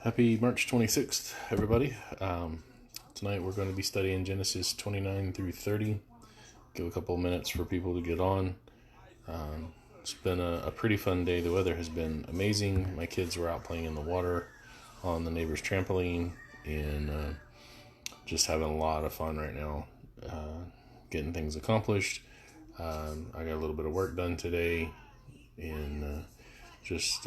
Happy March 26th, everybody. Tonight we're going to be studying Genesis 29 through 30. Give a couple of minutes for people to get on. It's been a pretty fun day. The weather has been amazing. My kids were out playing in the water on the neighbor's trampoline and just having a lot of fun right now, getting things accomplished. I got a little bit of work done today and just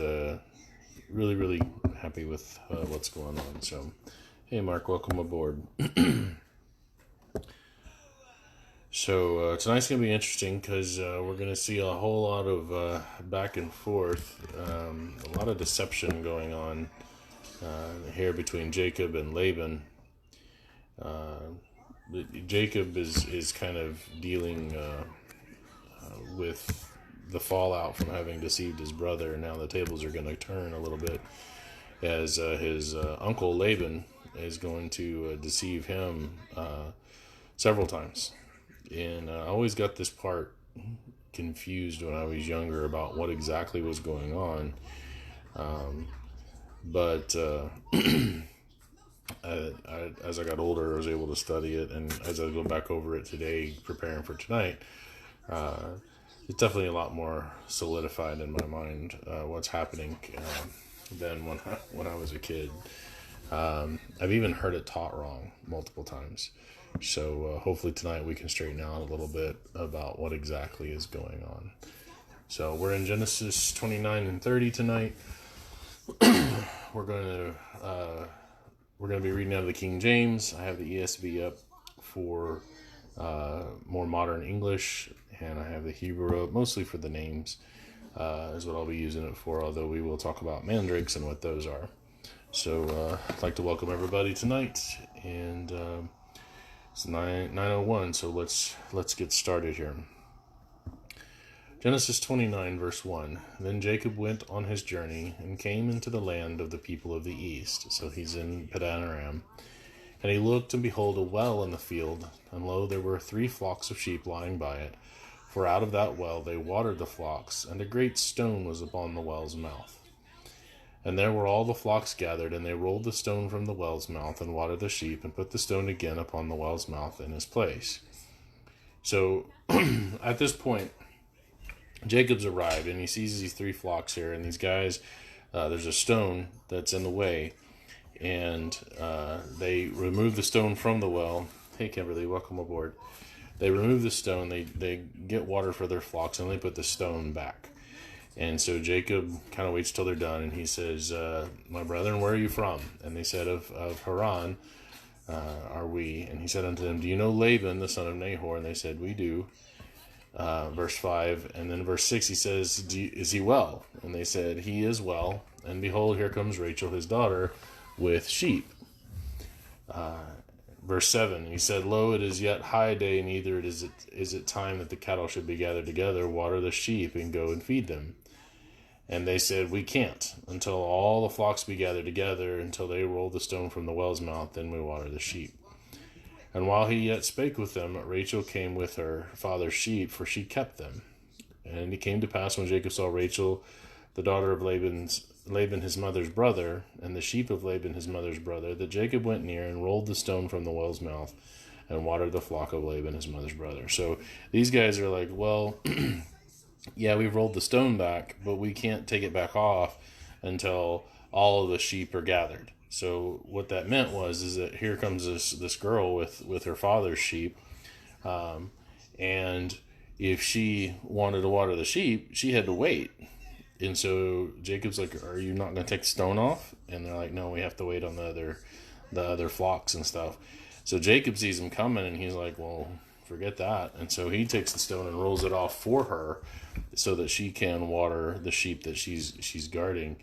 really happy with what's going on. So, hey Mark, welcome aboard. So tonight's going to be interesting because we're going to see a whole lot of back and forth, a lot of deception going on here between Jacob and Laban. Jacob is kind of dealing with the fallout from having deceived his brother, and now the tables are going to turn a little bit as his uncle Laban is going to deceive him several times. And I always got this part confused when I was younger about what exactly was going on. But as I got older, I was able to study it, and as I go back over it today, preparing for tonight, it's definitely a lot more solidified in my mind what's happening than when I was a kid. I've even heard it taught wrong multiple times. So hopefully tonight we can straighten out a little bit about what exactly is going on. So we're in Genesis 29 and 30 tonight. We're going to be reading out of the King James. I have the ESV up for more modern English, and I have the Hebrew up mostly for the names is what I'll be using it for, although we will talk about mandrakes and what those are. So I'd like to welcome everybody tonight, and it's 9:01, so let's get started here. Genesis 29 verse 1. Then Jacob went on his journey and came into the land of the people of the east. So he's in Padan Aram. And he looked, and behold, a well in the field, and lo, there were 3 flocks of sheep lying by it. For out of that well they watered the flocks, and a great stone was upon the well's mouth. And there were all the flocks gathered, and they rolled the stone from the well's mouth, and watered the sheep, and put the stone again upon the well's mouth in his place. So, at this point, Jacob's arrived, and he sees these 3 flocks here, and these guys, there's a stone that's in the way, and they remove the stone from the well. Hey, Kimberly, welcome aboard. They remove the stone, they get water for their flocks, and they put the stone back. And so Jacob kind of waits till they're done, and he says, my brethren, where are you from? And they said, of Haran are we. And he said unto them, do you know Laban, the son of Nahor? And they said, we do. Verse 5, and then verse 6, he says, is he well? And they said, he is well. And behold, here comes Rachel, his daughter, with sheep. Verse 7, he said, lo, it is yet high day, neither is it time that the cattle should be gathered together. Water the sheep, and go and feed them. And they said, we can't, until all the flocks be gathered together, until they roll the stone from the well's mouth, then we water the sheep. And while he yet spake with them, Rachel came with her father's sheep, for she kept them. And it came to pass, when Jacob saw Rachel, the daughter of Laban his mother's brother, and the sheep of Laban his mother's brother, that Jacob went near and rolled the stone from the well's mouth, and watered the flock of Laban his mother's brother. So these guys are like, well, yeah, we've rolled the stone back, but we can't take it back off until all of the sheep are gathered. So what that meant is that here comes this girl with her father's sheep, and if she wanted to water the sheep, she had to wait. And so Jacob's like, are you not going to take the stone off? And they're like, no, we have to wait on the other flocks and stuff. So Jacob sees them coming, and he's like, well, forget that. And so he takes the stone and rolls it off for her, so that she can water the sheep that she's guarding,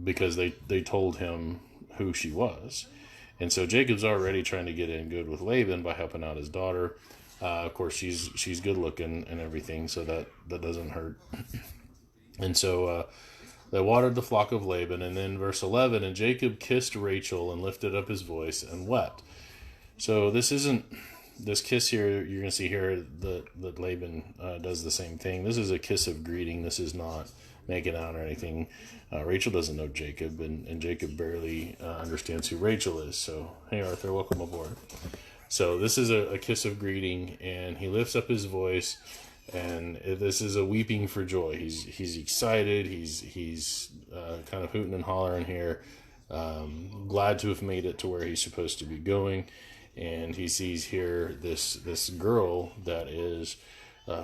because they told him who she was. And so Jacob's already trying to get in good with Laban by helping out his daughter. Of course, she's good looking and everything, so that doesn't hurt. And so they watered the flock of Laban. And then verse 11, and Jacob kissed Rachel and lifted up his voice and wept. So this kiss here, you're going to see here that Laban does the same thing. This is a kiss of greeting. This is not making out or anything. Rachel doesn't know Jacob, and Jacob barely understands who Rachel is. So, hey, Arthur, welcome aboard. So this is a kiss of greeting, and he lifts up his voice, and this is a weeping for joy. He's excited. He's kind of hooting and hollering here, glad to have made it to where he's supposed to be going, and he sees here this girl that is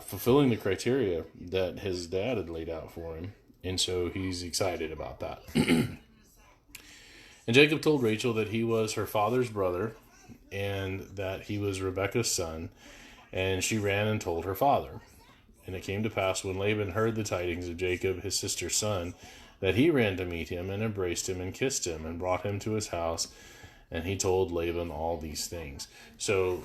fulfilling the criteria that his dad had laid out for him, and so he's excited about that. And Jacob told Rachel that he was her father's brother, and that he was Rebekah's son, and she ran and told her father. And it came to pass, when Laban heard the tidings of Jacob, his sister's son, that he ran to meet him, and embraced him, and kissed him, and brought him to his house, and he told Laban all these things. So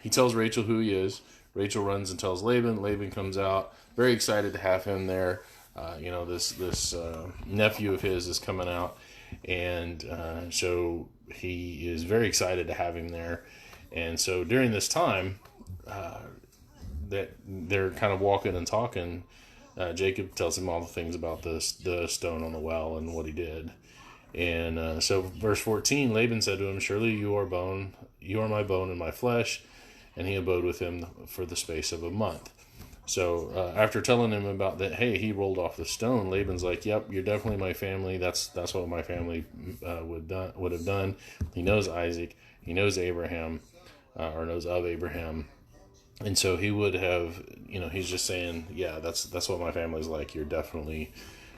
he tells Rachel who he is. Rachel runs and tells Laban. Laban comes out, very excited to have him there. This nephew of his is coming out, and so he is very excited to have him there. And so during this time that they're kind of walking and talking, Jacob tells him all the things about the stone on the well and what he did. And so verse 14, Laban said to him, surely you are my bone and my flesh. And he abode with him for the space of a month. So after telling him about that, hey, he rolled off the stone, Laban's like, yep, you're definitely my family. That's what my family would have done. He knows Isaac. He knows Abraham, or knows of Abraham. And so he would have, he's just saying, yeah, that's what my family's like. You're definitely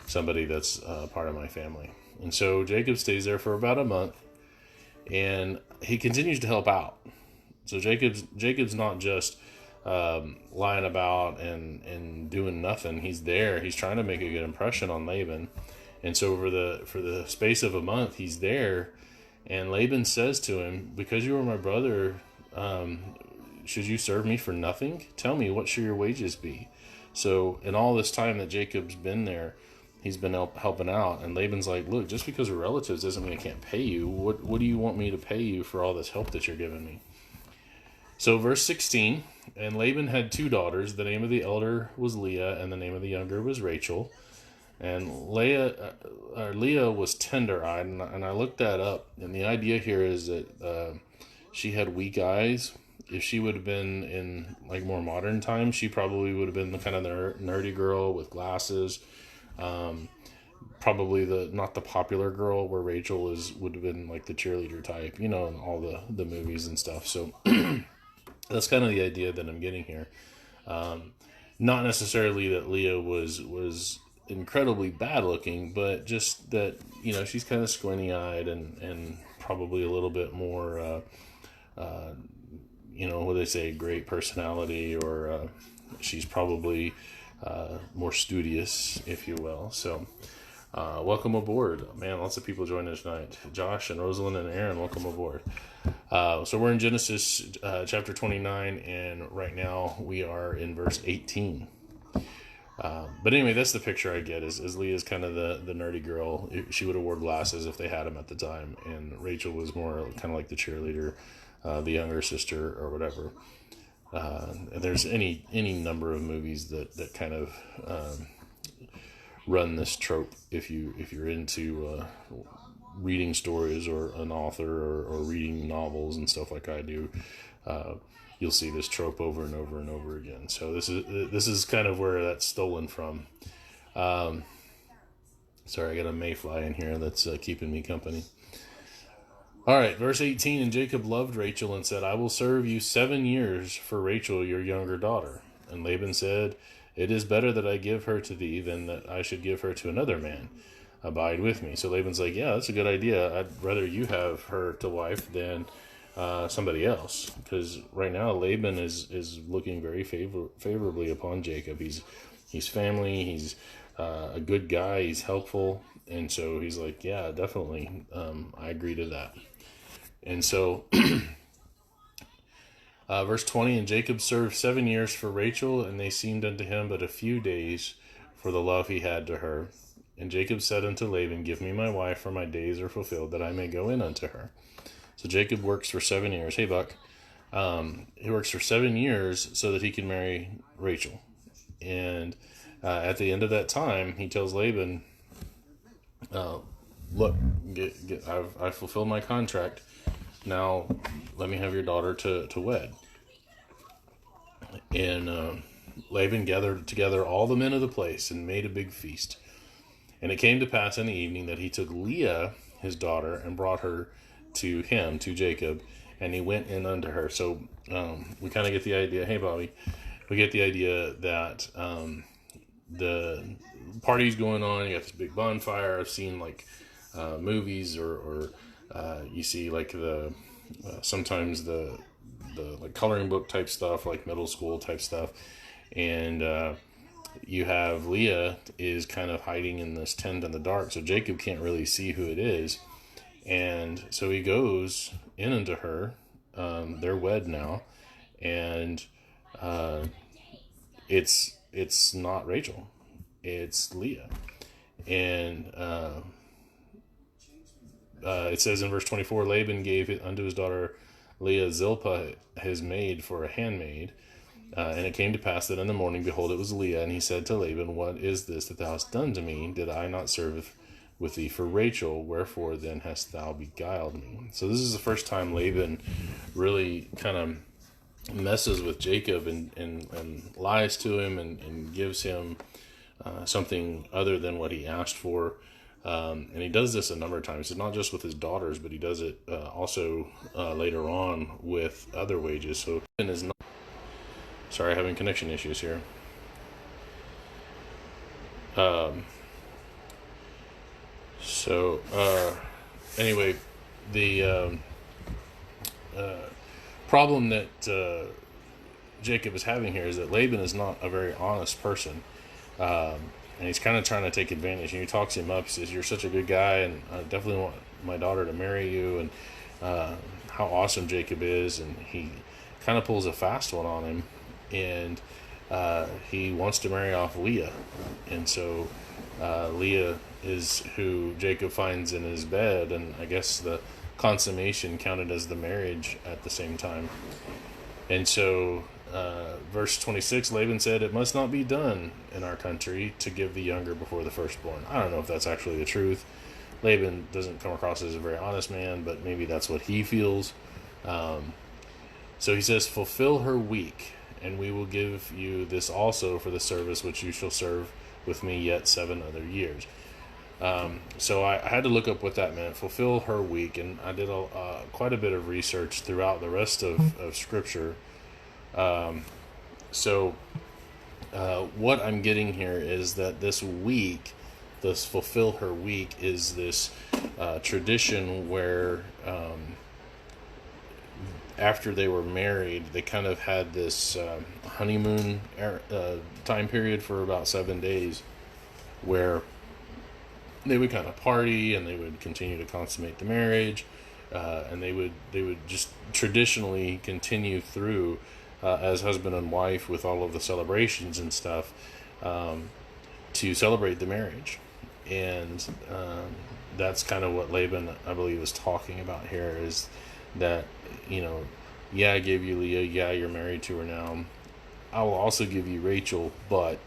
somebody that's part of my family. And so Jacob stays there for about a month, and he continues to help out. So Jacob's not just lying about and doing nothing. He's there. He's trying to make a good impression on Laban. And so for the space of a month, he's there. And Laban says to him, because you are my brother, should you serve me for nothing? Tell me, what should your wages be? So in all this time that Jacob's been there, he's been helping out. And Laban's like, look, just because we're relatives doesn't mean I can't pay you. What do you want me to pay you for all this help that you're giving me? So verse 16, and Laban had 2 daughters. The name of the elder was Leah, and the name of the younger was Rachel. And Leah was tender-eyed, and I looked that up. And the idea here is that she had weak eyes. If she would have been in like more modern times, she probably would have been the kind of nerdy girl with glasses. Probably not the popular girl, where Rachel would have been like the cheerleader type, in all the movies and stuff. So that's kind of the idea that I'm getting here. Not necessarily that Leah was incredibly bad looking, but just that, she's kind of squinty eyed and probably a little bit more, what they say, great personality, or she's probably more studious, if you will. So welcome aboard, man. Lots of people joining us tonight. Josh and Rosalind and Aaron, welcome aboard. So we're in Genesis chapter 29, and right now we are in verse 18. But anyway, that's the picture I get, is Leah's kind of the nerdy girl. She would have wore glasses if they had them at the time, and Rachel was more kind of like the cheerleader, the younger sister or whatever. And there's any number of movies that kind of run this trope. If you're into reading stories, or an author, or reading novels and stuff like I do, you'll see this trope over and over and over again. So this is kind of where that's stolen from. Sorry, I got a mayfly in here that's keeping me company. All right, verse 18, and Jacob loved Rachel and said, I will serve you 7 years for Rachel, your younger daughter. And Laban said, it is better that I give her to thee than that I should give her to another man. Abide with me. So Laban's like, yeah, that's a good idea. I'd rather you have her to wife than somebody else. Because right now Laban is looking very favorably upon Jacob. He's family. He's a good guy. He's helpful. And so he's like, yeah, definitely. I agree to that. And so verse 20, and Jacob served 7 years for Rachel, and they seemed unto him but a few days for the love he had to her. And Jacob said unto Laban, give me my wife, for my days are fulfilled, that I may go in unto her. So Jacob works for 7 years. Hey, Buck. He works for 7 years so that he can marry Rachel. And At the end of that time, he tells Laban, look, I've fulfilled my contract. Now let me have your daughter to wed. And Laban gathered together all the men of the place and made a big feast. And it came to pass in the evening that he took Leah, his daughter, and brought her to him, to Jacob, and he went in unto her. So we kind of get the idea, hey, Bobby, we get the idea that the party's going on, you got this big bonfire. I've seen like movies or you see like the sometimes the like coloring book type stuff, like middle school type stuff. And you have Leah is kind of hiding in this tent in the dark, so Jacob can't really see who it is. And so he goes in unto her. They're wed now, and it's not Rachel, it's Leah. And it says in verse 24, Laban gave it unto his daughter Leah Zilpah his maid for a handmaid. And it came to pass that in the morning, behold, it was Leah. And he said to Laban, what is this that thou hast done to me? Did I not serve with thee for Rachel? Wherefore then hast thou beguiled me? So this is the first time Laban really kind of messes with Jacob and lies to him and gives him something other than what he asked for. And he does this a number of times. It's not just with his daughters, but he does it also later on with other wages. So Laban is not... Sorry, having connection issues here. Anyway, the problem that Jacob is having here is that Laban is not a very honest person. And he's kind of trying to take advantage. And he talks him up. He says, you're such a good guy, and I definitely want my daughter to marry you, and how awesome Jacob is. And he kind of pulls a fast one on him. And he wants to marry off Leah. And so Leah is who Jacob finds in his bed, and I guess the consummation counted as the marriage at the same time. And so verse 26, Laban said, it must not be done in our country to give the younger before the firstborn. I don't know if that's actually the truth. Laban doesn't come across as a very honest man, but maybe that's what he feels. So he says, fulfill her week, and we will give you this also for the service which you shall serve with me yet 7 other years. So I had to look up what that meant, fulfill her week, and I did quite a bit of research throughout the rest of Scripture. What I'm getting here is that this week, this fulfill her week, is this tradition where after they were married, they kind of had this honeymoon time period for about 7 days where they would kind of party and they would continue to consummate the marriage, and they would just traditionally continue through as husband and wife with all of the celebrations and stuff to celebrate the marriage. And that's kind of what Laban, I believe, is talking about here, is that, I gave you Leah, you're married to her now. I will also give you Rachel, but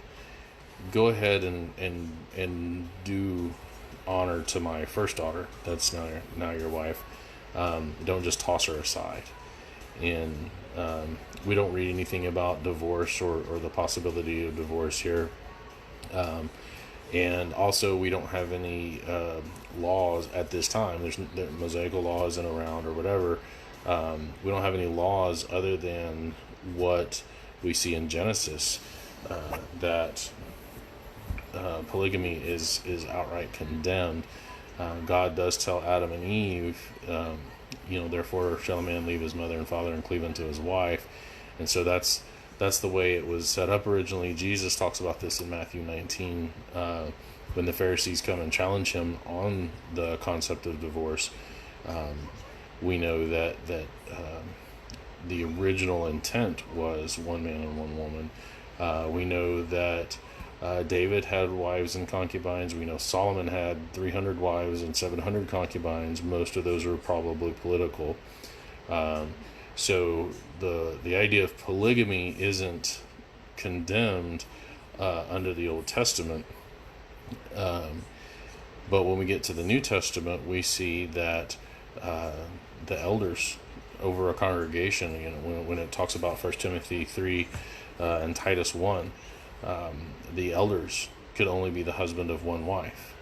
go ahead and do honor to my first daughter that's now your wife. Don't just toss her aside. And we don't read anything about divorce or the possibility of divorce here. And also, we don't have any laws at this time. The Mosaical law isn't around or whatever. We don't have any laws other than what we see in Genesis, that polygamy is outright condemned. God does tell Adam and Eve, therefore shall a man leave his mother and father and cleave unto his wife. And so that's the way it was set up originally. Jesus talks about this in Matthew 19, when the Pharisees come and challenge him on the concept of divorce. We know that the original intent was one man and one woman. We know that David had wives and concubines. We know Solomon had 300 wives and 700 concubines. Most of those were probably political. So the idea of polygamy isn't condemned under the Old Testament. But when we get to the New Testament, we see that the elders over a congregation, when it talks about 1 Timothy 3 and Titus 1, the elders could only be the husband of one wife.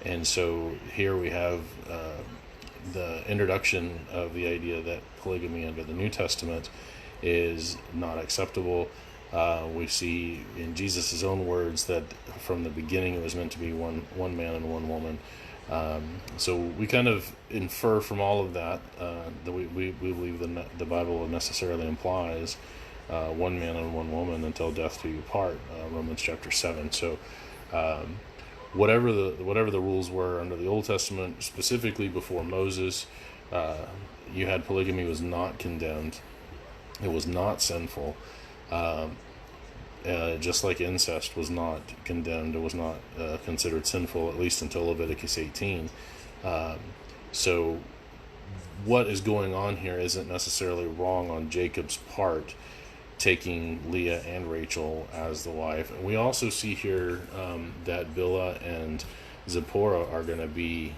And so here we have the introduction of the idea that polygamy under the New Testament is not acceptable. We see in Jesus' own words that from the beginning it was meant to be one man and one woman. So we kind of infer from all of that that we believe the Bible necessarily implies one man and one woman until death do you part, Romans chapter 7. So whatever the rules were under the Old Testament, specifically before Moses, you had polygamy was not condemned. It was not sinful. Just like incest was not condemned, it was not considered sinful, at least until Leviticus 18. So what is going on here isn't necessarily wrong on Jacob's part, taking Leah and Rachel as the wife. And we also see here that Bilhah and Zipporah are going to be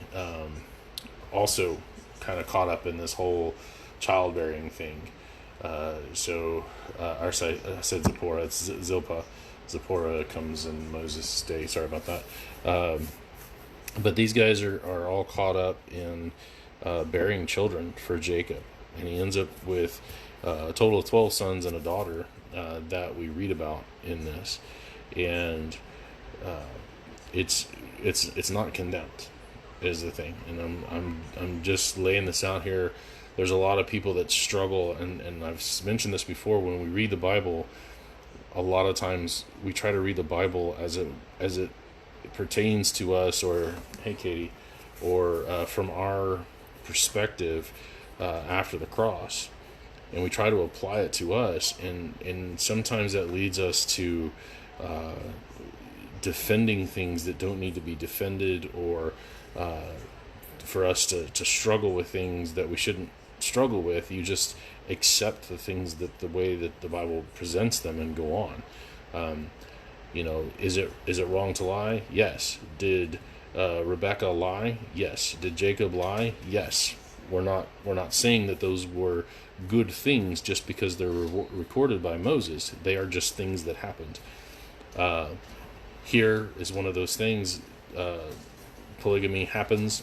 also kind of caught up in this whole childbearing thing. I said Zipporah, it's Zilpah. Zipporah comes in Moses' day, sorry about that. But these guys are all caught up in bearing children for Jacob. And he ends up with a total of 12 sons and a daughter that we read about in this. And it's not condemned, is the thing. And I'm just laying this out here. There's a lot of people that struggle, and I've mentioned this before, when we read the Bible, a lot of times we try to read the Bible as it pertains to us, or, hey Katie, or from our perspective after the cross, and we try to apply it to us, and sometimes that leads us to defending things that don't need to be defended, or for us to struggle with things that we shouldn't struggle with. You just accept the things that the way that the Bible presents them and go on. Is it wrong to lie? Yes. Did Rebecca lie? Yes. Did Jacob lie? Yes. We're not saying that those were good things just because they're recorded by Moses. They are just things that happened. Here is one of those things. Polygamy happens.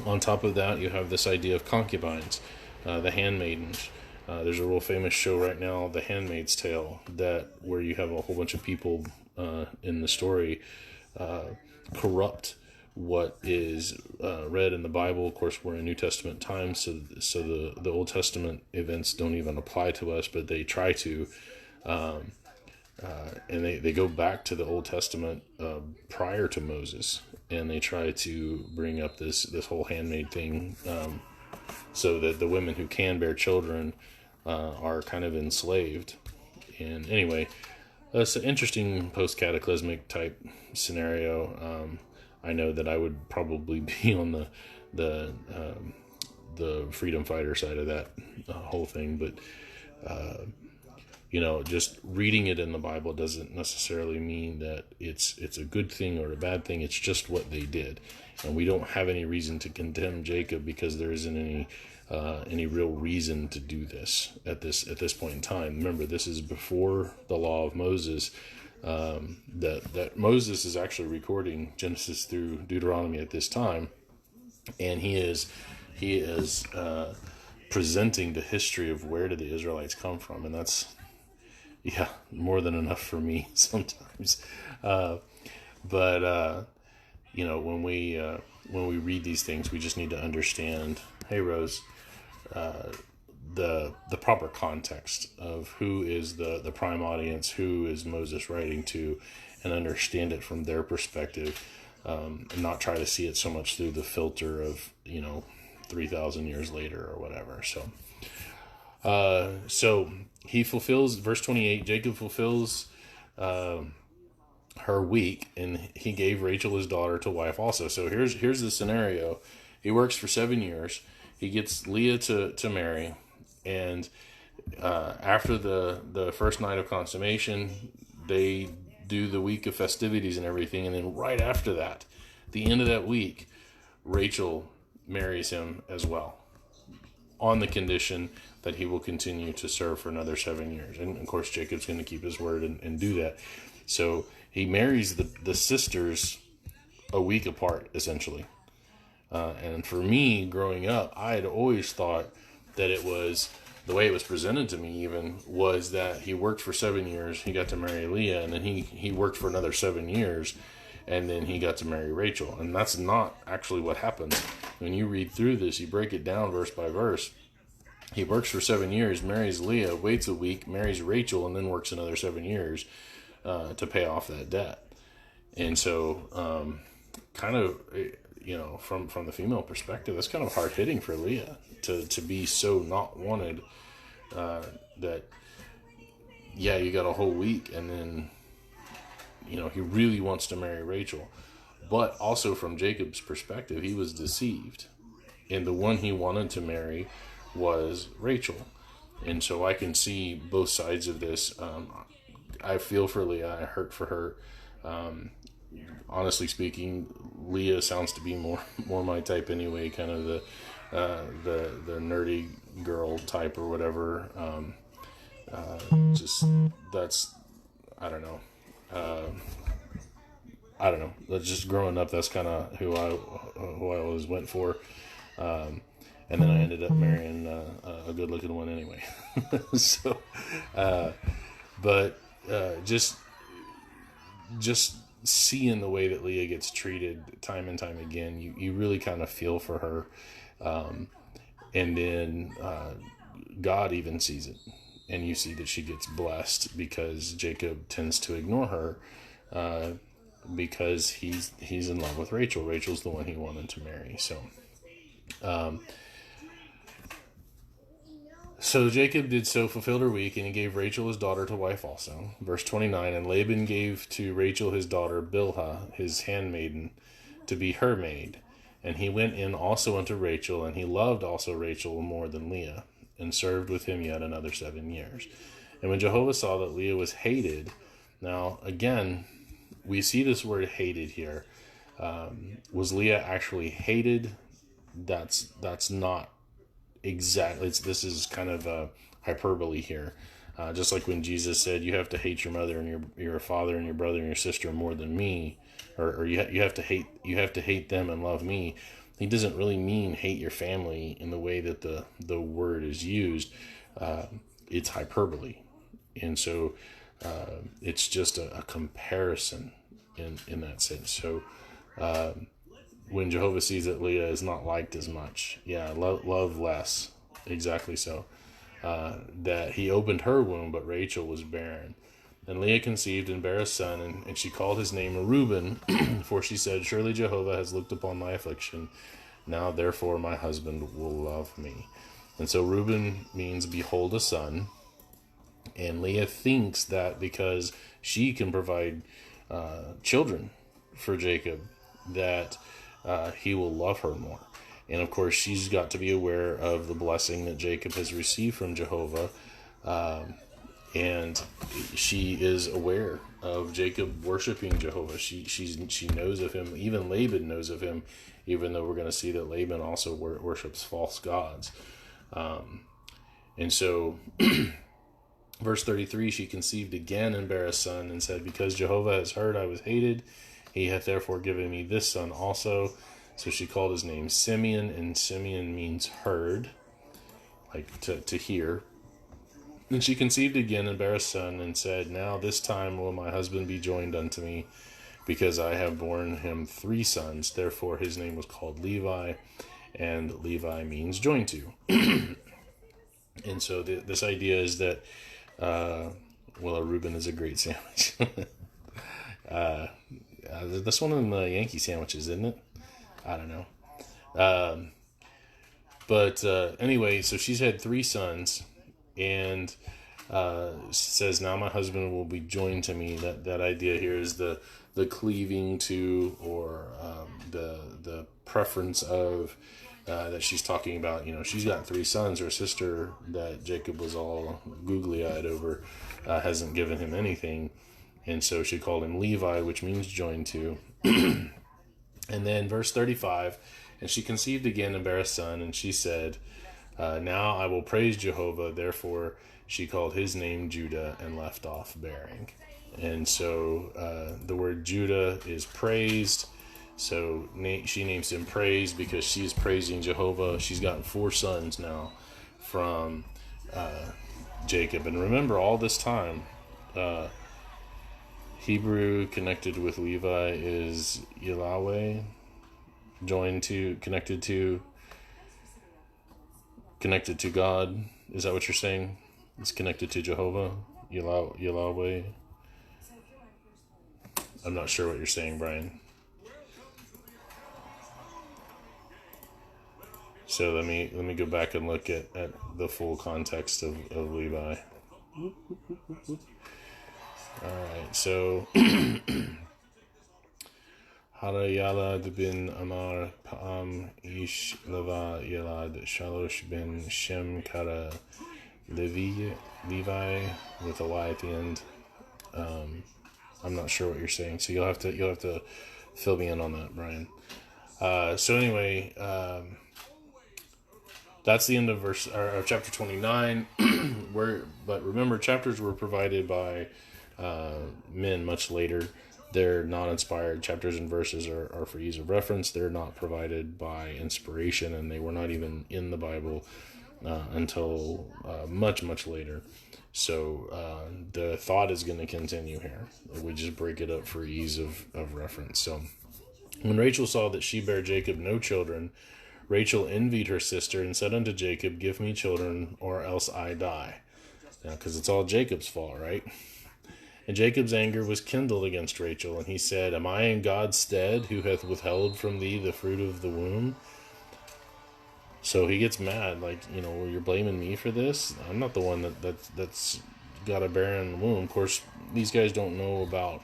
On top of that, you have this idea of concubines, the handmaidens. There's a real famous show right now, The Handmaid's Tale, where you have a whole bunch of people in the story corrupt what is read in the Bible. Of course, we're in New Testament times, so the Old Testament events don't even apply to us, but they try to. And they go back to the Old Testament prior to Moses, and they try to bring up this whole handmaid thing, so that the women who can bear children are kind of enslaved. And anyway, it's an interesting post-cataclysmic type scenario. I know that I would probably be on the freedom fighter side of that whole thing, but just reading it in the Bible doesn't necessarily mean that it's a good thing or a bad thing. It's just what they did, and we don't have any reason to condemn Jacob because there isn't any real reason to do this at this point in time. Remember, this is before the law of Moses. That Moses is actually recording Genesis through Deuteronomy at this time, and he is presenting the history of where did the Israelites come from, and that's more than enough for me sometimes. But when we read these things, we just need to understand, hey Rose, the proper context of who is the prime audience, who is Moses writing to, and understand it from their perspective, and not try to see it so much through the filter of 3,000 years later or whatever. So he fulfills, verse 28, Jacob fulfills her week, and he gave Rachel his daughter to wife also. So here's the scenario. He works for 7 years. He gets Leah to marry, and after the first night of consummation, they do the week of festivities and everything. And then right after that, the end of that week, Rachel marries him as well, on the condition that he will continue to serve for another 7 years. And of course, Jacob's going to keep his word and do that. So he marries the sisters a week apart, essentially. And for me, growing up, I had always thought that it was, the way it was presented to me even, was that he worked for 7 years, he got to marry Leah, and then he worked for another 7 years, and then he got to marry Rachel. And that's not actually what happens. When you read through this, you break it down verse by verse. He works for 7 years, marries Leah, waits a week, marries Rachel, and then works another 7 years to pay off that debt. And so, kind of, from the female perspective, that's kind of hard hitting for Leah to be so not wanted. That, yeah, you got a whole week, and then, he really wants to marry Rachel. But also from Jacob's perspective, he was deceived. And the one he wanted to marry was Rachel. And so I can see both sides of this. I feel for Leah. I hurt for her. Honestly speaking, Leah sounds to be more my type anyway, kind of the nerdy girl type or whatever. I don't know. I don't know. That's just growing up. That's kind of who I always went for. And then I ended up marrying a good-looking one anyway. So, just seeing the way that Leah gets treated time and time again, you really kind of feel for her. And then God even sees it. And you see that she gets blessed because Jacob tends to ignore her because he's in love with Rachel. Rachel's the one he wanted to marry. So Jacob did so, fulfilled her week, and he gave Rachel his daughter to wife also. Verse 29, and Laban gave to Rachel his daughter Bilhah, his handmaiden, to be her maid. And he went in also unto Rachel, and he loved also Rachel more than Leah, and served with him yet another 7 years. And when Jehovah saw that Leah was hated, now again, we see this word hated here. Was Leah actually hated? That's not exactly. This is kind of a hyperbole here. Just like when Jesus said, you have to hate your mother and your father and your brother and your sister more than me, or you have to hate them and love me. He doesn't really mean hate your family in the way that the word is used. It's hyperbole. And so it's just a comparison in that sense. So when Jehovah sees that Leah is not liked as much, love less, exactly so, that he opened her womb, but Rachel was barren. And Leah conceived and bare a son, and she called his name Reuben, for she said, surely Jehovah has looked upon my affliction. Now therefore my husband will love me. And so Reuben means behold a son. And Leah thinks that because she can provide children for Jacob, that he will love her more. And of course, she's got to be aware of the blessing that Jacob has received from Jehovah. And she is aware of Jacob worshiping Jehovah. She knows of him. Even Laban knows of him, even though we're going to see that Laban also worships false gods. And so, verse 33, she conceived again and bare a son, and said, because Jehovah has heard I was hated, he hath therefore given me this son also. So she called his name Simeon, and Simeon means heard, like to hear. And she conceived again and bare a son, and said, now this time will my husband be joined unto me, because I have borne him 3 sons. Therefore his name was called Levi, and Levi means joined to. And so this idea is that, a Reuben is a great sandwich. That's one of the Yankee sandwiches, isn't it? I don't know. But anyway, so she's had 3 sons, and says, now my husband will be joined to me. That idea here is the cleaving to, or the preference of, that she's talking about. She's got 3 sons. Her sister, that Jacob was all googly-eyed over, hasn't given him anything. And so she called him Levi, which means joined to. And then verse 35, and she conceived again and bare a son, and she said, now I will praise Jehovah. Therefore she called his name Judah and left off bearing. And so the word Judah is praised. So she names him praise because she's praising Jehovah. She's gotten 4 sons now from Jacob. And remember, all this time, Hebrew connected with Levi is Yahweh, connected to God. Is that what you're saying? It's connected to Jehovah, Yahweh. I'm not sure what you're saying, Brian. So let me go back and look at the full context of Levi. Alright, so Hara Yalad bin Amar Pa'am Ish Leva Yalad Shalosh bin Shem Kara Levi with a Y at the end. I'm not sure what you're saying, so you'll have to fill me in on that, Brian. So anyway, that's the end of chapter 29. But remember, chapters were provided by men much later. They're not inspired. Chapters and verses are for ease of reference. They're not provided by inspiration, and they were not even in the Bible until much, much later. So the thought is going to continue here. We just break it up for ease of reference. So when Rachel saw that she bare Jacob no children, Rachel envied her sister and said unto Jacob, give me children, or else I die. Now, because it's all Jacob's fault, right? And Jacob's anger was kindled against Rachel, and he said, am I in God's stead, who hath withheld from thee the fruit of the womb? So he gets mad, like, you're blaming me for this? I'm not the one that's got a barren womb. Of course, these guys don't know about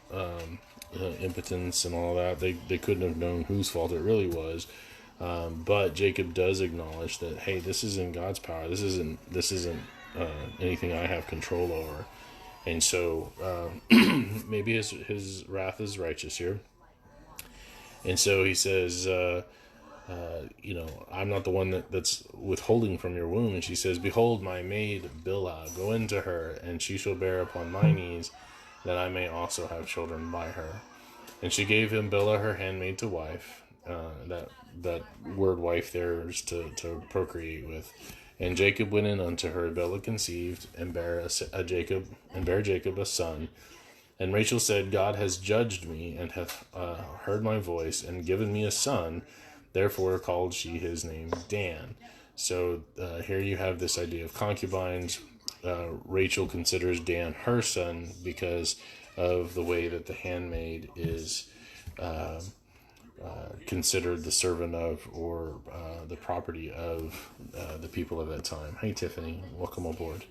impotence and all that. They couldn't have known whose fault it really was. But Jacob does acknowledge that, hey, this is in God's power. This isn't anything I have control over. And so maybe his wrath is righteous here. And so he says, I'm not the one that's withholding from your womb. And she says, behold, my maid Bilhah, go into her, and she shall bear upon my knees, that I may also have children by her. And she gave him Bilhah her handmaid to wife. That word wife there is to procreate with. And Jacob went in unto her. Bilhah conceived and bare Jacob a son. And Rachel said, God has judged me, and hath heard my voice, and given me a son. Therefore called she his name Dan. So here you have this idea of concubines. Rachel considers Dan her son because of the way that the handmaid is considered the servant of, or the property of the people of that time. Hey, Tiffany, welcome aboard.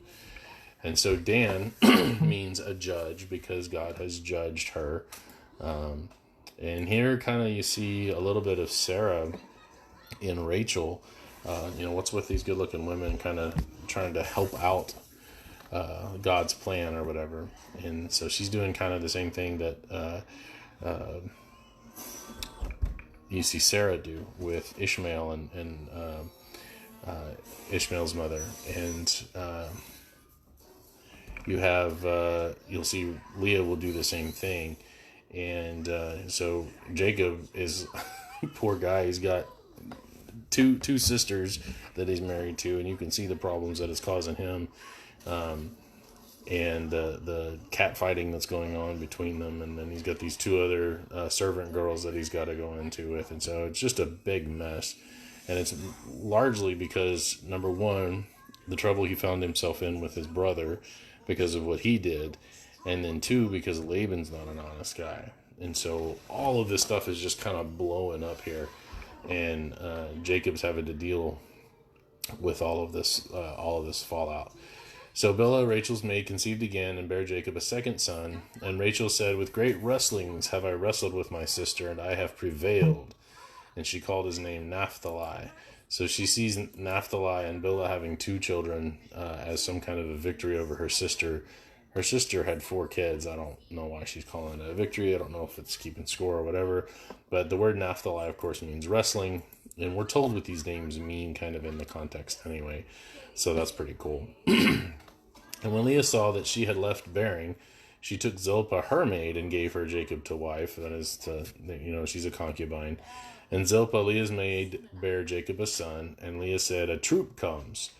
And so Dan means a judge because God has judged her. And here kind of you see a little bit of Sarah in Rachel. What's with these good-looking women kind of trying to help out God's plan or whatever. And so she's doing kind of the same thing that you see Sarah do with Ishmael and Ishmael's mother. And you'll see Leah will do the same thing. And so Jacob is poor guy. He's got two sisters that he's married to, and you can see the problems that it's causing him, and the cat fighting that's going on between them. And then he's got these 2 other servant girls that he's got to go into with, and so it's just a big mess. And it's largely because, number one, the trouble he found himself in with his brother because of what he did, and then 2, because Laban's not an honest guy. And so all of this stuff is just kind of blowing up here, and Jacob's having to deal with all of this fallout. So Bilhah, Rachel's maid, conceived again and bare Jacob a second son. And Rachel said, with great wrestlings have I wrestled with my sister, and I have prevailed. And she called his name Naphtali. So she sees Naphtali and Bilhah having 2 children as some kind of a victory over her sister. Her sister had 4 kids. I don't know why she's calling it a victory. I don't know if it's keeping score or whatever. But the word Naphtali, of course, means wrestling. And we're told what these names mean kind of in the context anyway. So that's pretty cool. And when Leah saw that she had left bearing, she took Zilpah, her maid, and gave her Jacob to wife. That is to, she's a concubine. And Zilpah, Leah's maid, bare Jacob a son. And Leah said, a troop comes.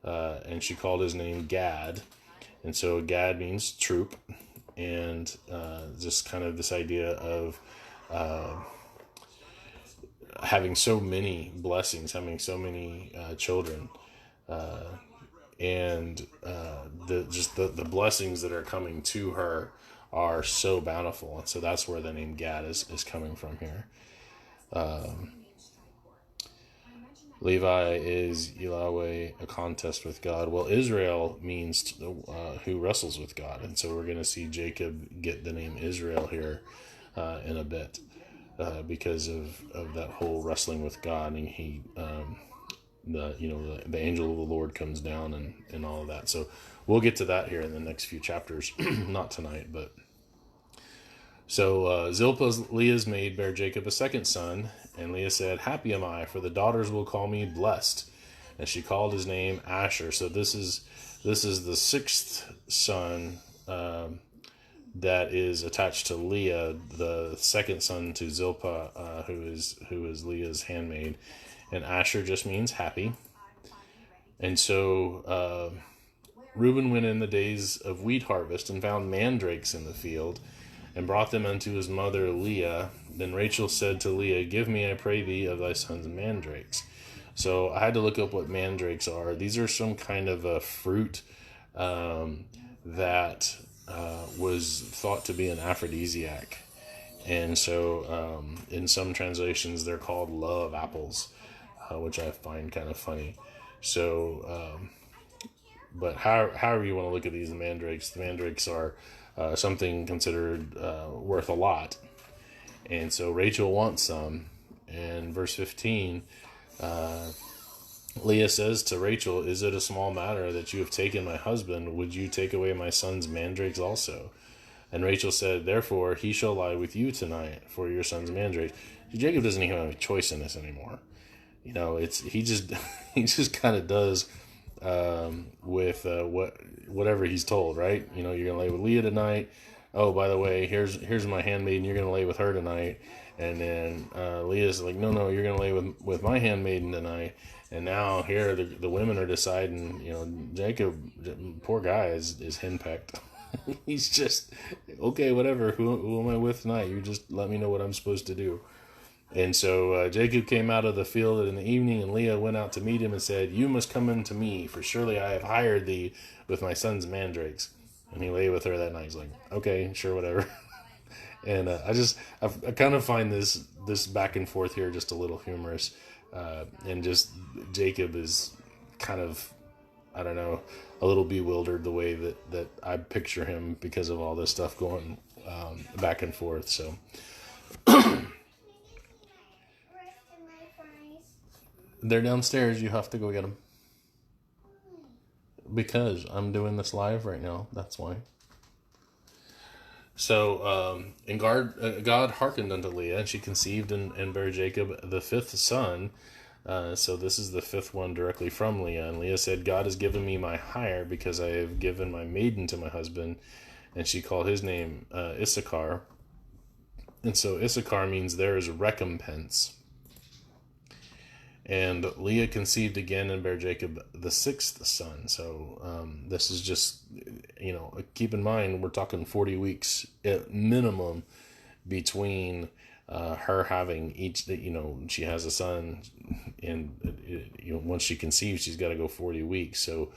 And she called his name Gad. And so Gad means troop. And just kind of this idea of having so many blessings, having so many children. And the blessings that are coming to her are so bountiful. And so that's where the name Gad is coming from here. Levi is Yahweh, a contest with God. Well, Israel means who wrestles with God. And so we're going to see Jacob get the name Israel here in a bit because of that whole wrestling with God. And he... the angel of the Lord comes down and all of that. So we'll get to that here in the next few chapters, not tonight, but so Zilpah, Leah's maid, bare Jacob a second son, and Leah said, happy am I, for the daughters will call me blessed. And she called his name Asher. So this is the 6th son that is attached to Leah, the second son to Zilpah, who is Leah's handmaid. And Asher just means happy. And so Reuben went in the days of wheat harvest and found mandrakes in the field and brought them unto his mother Leah. Then Rachel said to Leah, give me, I pray thee, of thy son's mandrakes. So I had to look up what mandrakes are. These are some kind of a fruit that was thought to be an aphrodisiac. And so in some translations, they're called love apples. Which I find kind of funny. So, but however you want to look at these mandrakes, the mandrakes are something considered worth a lot. And so Rachel wants some. And verse 15, Leah says to Rachel, is it a small matter that you have taken my husband? Would you take away my son's mandrakes also? And Rachel said, therefore he shall lie with you tonight for your son's mandrakes. Jacob doesn't even have a choice in this anymore. He just kind of does with whatever he's told, right? You're gonna lay with Leah tonight. Oh, by the way, here's my handmaiden. You're gonna lay with her tonight. And then Leah's like, no, you're gonna lay with my handmaiden tonight. And now here the women are deciding. Jacob, poor guy, is henpecked. He's just okay, whatever. Who am I with tonight? You just let me know what I'm supposed to do. And so Jacob came out of the field in the evening, and Leah went out to meet him and said, you must come in to me, for surely I have hired thee with my son's mandrakes. And he lay with her that night. He's like, okay, sure, whatever. And I kind of find this back and forth here just a little humorous. And just Jacob is kind of, I don't know, a little bewildered the way that I picture him because of all this stuff going back and forth. So... They're downstairs. You have to go get them. Because I'm doing this live right now. That's why. So, and God hearkened unto Leah, and she conceived and bare Jacob the 5th son. So this is the 5th one directly from Leah. And Leah said, God has given me my hire, because I have given my maiden to my husband. And she called his name Issachar. And so Issachar means there is recompense. And Leah conceived again and bare Jacob the 6th son. So this is just, keep in mind, we're talking 40 weeks at minimum between her having each, she has a son, and once she conceives, she's got to go 40 weeks. So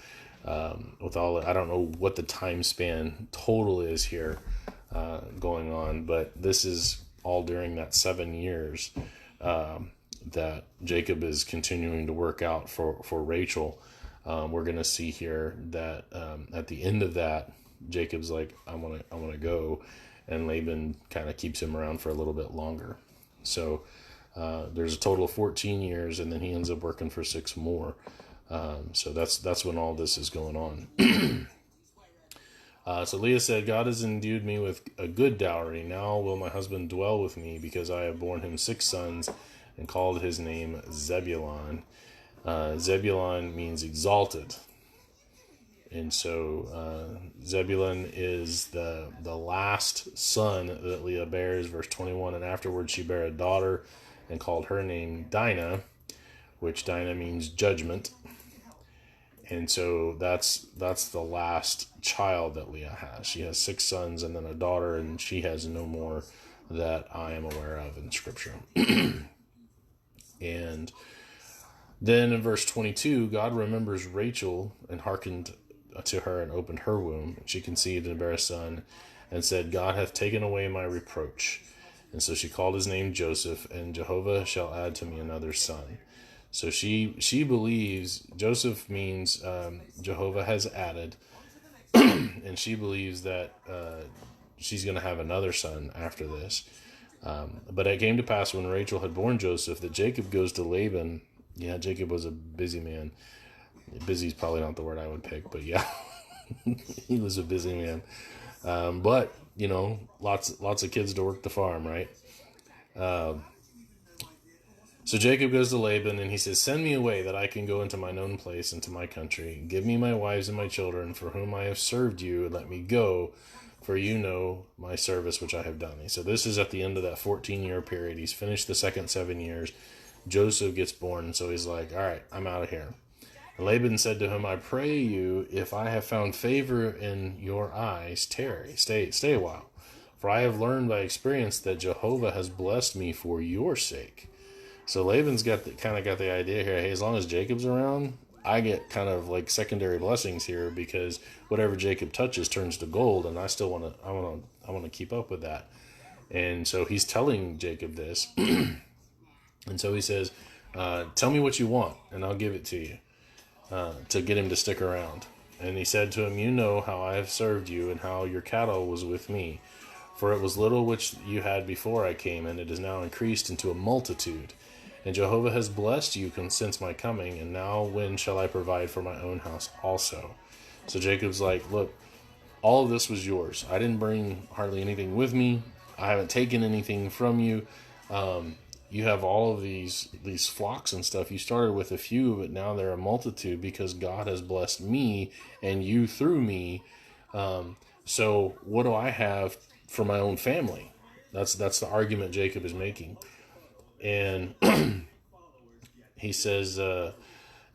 with all, I don't know what the time span total is here going on, but this is all during that 7 years that Jacob is continuing to work out for Rachel. We're going to see here that at the end of that, Jacob's like, I want to go, and Laban kind of keeps him around for a little bit longer. So there's a total of 14 years, and then he ends up working for 6 more. So that's when all this is going on. So Leah said, God has endued me with a good dowry. Now will my husband dwell with me, because I have borne him 6 sons, and called his name Zebulon. Zebulon means exalted. And so Zebulun is the last son that Leah bears, verse 21. And afterwards she bare a daughter, and called her name Dinah, which Dinah means judgment. And so that's the last child that Leah has. She has 6 sons and then a daughter, and she has no more that I am aware of in Scripture. And then in verse 22, God remembers Rachel and hearkened to her and opened her womb. She conceived and bare a son, and said, God hath taken away my reproach. And so she called his name Joseph, and Jehovah shall add to me another son. So she believes Joseph means Jehovah has added, and she believes that she's going to have another son after this. But it came to pass when Rachel had borne Joseph that Jacob goes to Laban. Yeah, Jacob was a busy man. Busy is probably not the word I would pick, but yeah, he was a busy man. But you know, lots of kids to work the farm, right? So Jacob goes to Laban, and he says, send me away, that I can go into mine own place, into my country. Give me my wives and my children, for whom I have served you, and let me go, for you know my service which I have done. So this is at the end of that 14-year period. He's finished the second 7 years. Joseph gets born, so he's like, all right, I'm out of here. And Laban said to him, I pray you, if I have found favor in your eyes, tarry, stay a while. For I have learned by experience that Jehovah has blessed me for your sake. So Laban's got the idea here, hey, as long as Jacob's around, I get kind of like secondary blessings here, because whatever Jacob touches turns to gold, and I want to keep up with that. And so he's telling Jacob this. And so he says, tell me what you want, and I'll give it to you, to get him to stick around. And he said to him, you know how I have served you, and how your cattle was with me. For it was little which you had before I came, and it is now increased into a multitude. And Jehovah has blessed you since my coming, and now when shall I provide for my own house also? So Jacob's like, look, all of this was yours. I didn't bring hardly anything with me. I haven't taken anything from you. You have all of these flocks and stuff. You started with a few, but now they're a multitude, because God has blessed me and you through me. So what do I have for my own family? That's the argument Jacob is making. And he says,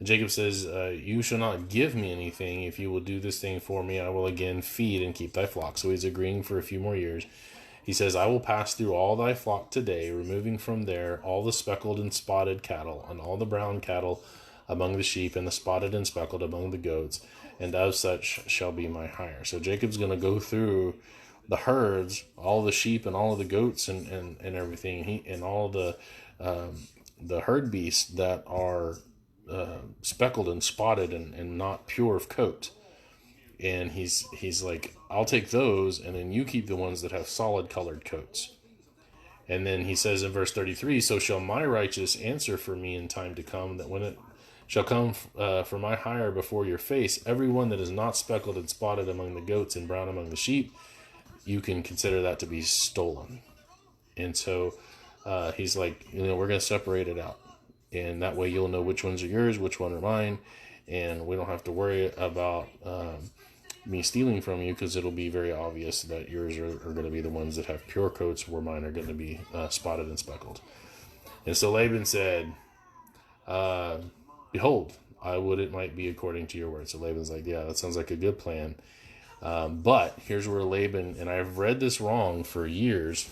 Jacob says, you shall not give me anything. If you will do this thing for me, I will again feed and keep thy flock. So he's agreeing for a few more years. He says, I will pass through all thy flock today, removing from there all the speckled and spotted cattle, and all the brown cattle among the sheep, and the spotted and speckled among the goats, and of such shall be my hire. So Jacob's going to go through the herds, all the sheep and all of the goats and everything, and all the herd beasts that are speckled and spotted and not pure of coat. And he's like, I'll take those, and then you keep the ones that have solid colored coats. And then he says in verse 33, so shall my righteous answer for me in time to come, that when it shall come for my hire before your face, every one that is not speckled and spotted among the goats and brown among the sheep, you can consider that to be stolen. And so he's like, we're going to separate it out. And that way you'll know which ones are yours, which one are mine. And we don't have to worry about me stealing from you, because it'll be very obvious that yours are going to be the ones that have pure coats, where mine are going to be spotted and speckled. And so Laban said, behold, I would it might be according to your word. So Laban's like, yeah, that sounds like a good plan. But here's where Laban, and I've read this wrong for years,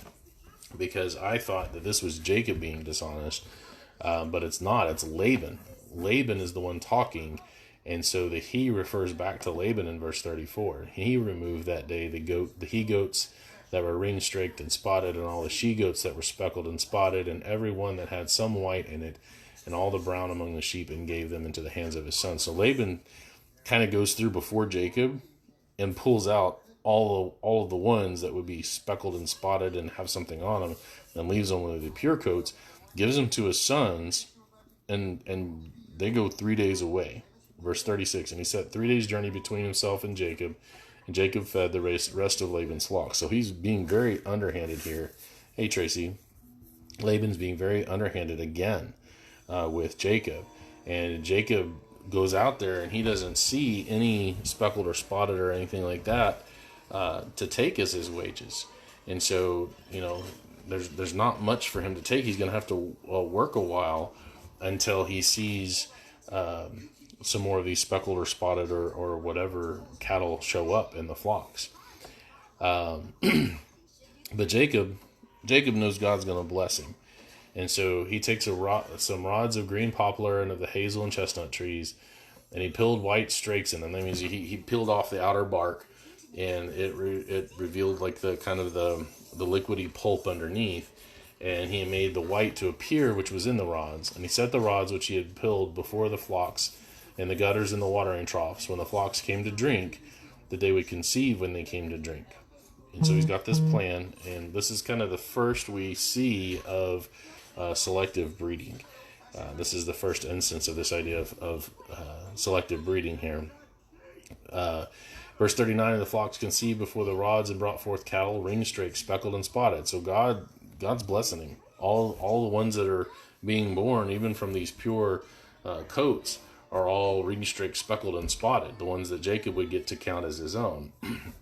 because I thought that this was Jacob being dishonest, but it's not. It's Laban. Laban is the one talking, and so the he refers back to Laban in verse 34. He removed that day the he goats that were ring-straked and spotted, and all the she goats that were speckled and spotted, and every one that had some white in it, and all the brown among the sheep, and gave them into the hands of his son. So Laban kind of goes through before Jacob and pulls out all of the ones that would be speckled and spotted and have something on them, and leaves only the pure coats, gives them to his sons, and they go 3 days away. Verse 36, and he set 3 days' journey between himself and Jacob, and Jacob fed the rest of Laban's flock. So he's being very underhanded here. Hey, Tracy. Laban's being very underhanded again with Jacob. And Jacob goes out there and he doesn't see any speckled or spotted or anything like that to take as his wages. And so, there's not much for him to take. He's going to have to work a while until he sees some more of these speckled or spotted or whatever cattle show up in the flocks. But Jacob knows God's going to bless him. And so he takes some rods of green poplar and of the hazel and chestnut trees, and he peeled white strakes in them. That means he peeled off the outer bark, and it revealed like the kind of the liquidy pulp underneath. And he made the white to appear, which was in the rods. And he set the rods which he had peeled before the flocks in the gutters and the watering troughs, when the flocks came to drink, that they would conceive when they came to drink. And so he's got this plan, and this is kind of the first we see of selective breeding. This is the first instance of this idea of selective breeding here. Verse 39, the flocks conceived before the rods and brought forth cattle, ring-straked, speckled, and spotted. So God's blessing him. All the ones that are being born, even from these pure coats, are all ring-straked, speckled, and spotted, the ones that Jacob would get to count as his own.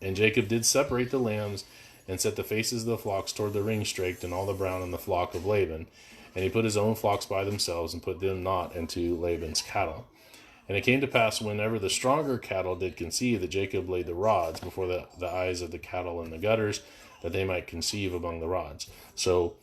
And Jacob did separate the lambs and set the faces of the flocks toward the ring-straked and all the brown in the flock of Laban. And he put his own flocks by themselves and put them not into Laban's cattle. And it came to pass, whenever the stronger cattle did conceive, that Jacob laid the rods before the eyes of the cattle in the gutters, that they might conceive among the rods. So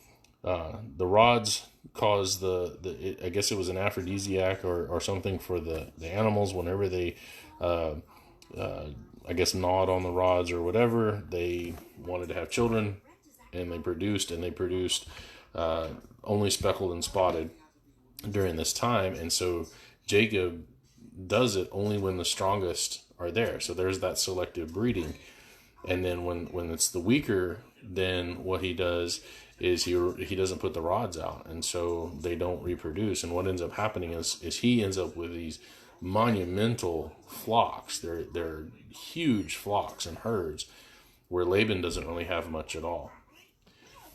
the rods caused I guess it was an aphrodisiac or something for the animals. Whenever they, I guess, gnawed on the rods or whatever, they wanted to have children, and they produced only speckled and spotted during this time. And so Jacob does it only when the strongest are there. So there's that selective breeding. And then when it's the weaker, then what he does is he doesn't put the rods out, and so they don't reproduce. And what ends up happening is he ends up with these monumental flocks. They're huge flocks and herds, where Laban doesn't really have much at all.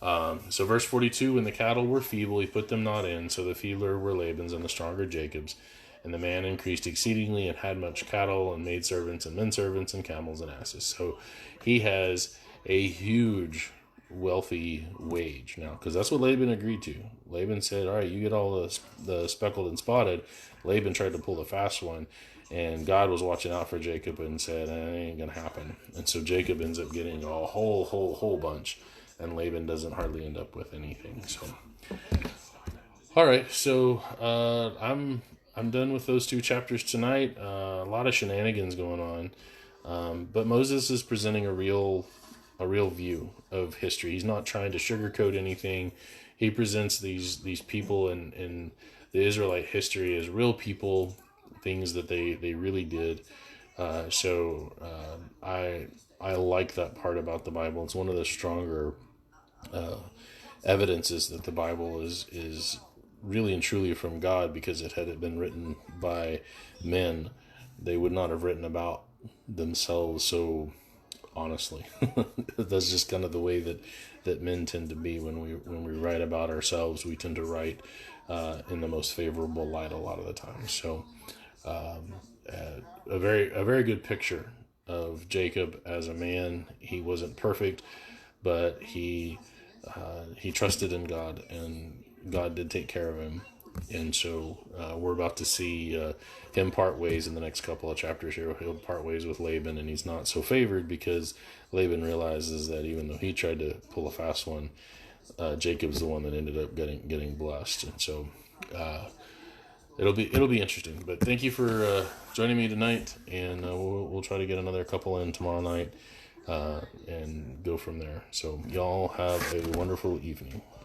So verse 42, when the cattle were feeble, he put them not in. So the feebler were Laban's and the stronger Jacob's. And the man increased exceedingly and had much cattle and maidservants and menservants and camels and asses. So he has a huge wealthy wage now, because that's what Laban agreed to. Laban said, all right, you get all the speckled and spotted. Laban tried to pull the fast one, and God was watching out for Jacob and said, it ain't gonna happen. And so Jacob ends up getting a whole bunch, and Laban doesn't hardly end up with anything. So all right, so I'm done with those two chapters tonight. A lot of shenanigans going on, but Moses is presenting a real view of history. He's not trying to sugarcoat anything. He presents these people in the Israelite history as real people, things that they really did. So I like that part about the Bible. It's one of the stronger evidences that the Bible is really and truly from God, because had it been written by men, they would not have written about themselves so honestly. That's just kind of the way that men tend to be. When we write about ourselves, we tend to write in the most favorable light a lot of the time. So a very good picture of Jacob as a man. He wasn't perfect, but he trusted in God, and God did take care of him. And so we're about to see him part ways in the next couple of chapters here. He'll part ways with Laban, and he's not so favored, because Laban realizes that even though he tried to pull a fast one, Jacob's the one that ended up getting blessed. And so it'll be interesting. But thank you for joining me tonight, and we'll try to get another couple in tomorrow night and go from there. So y'all have a wonderful evening.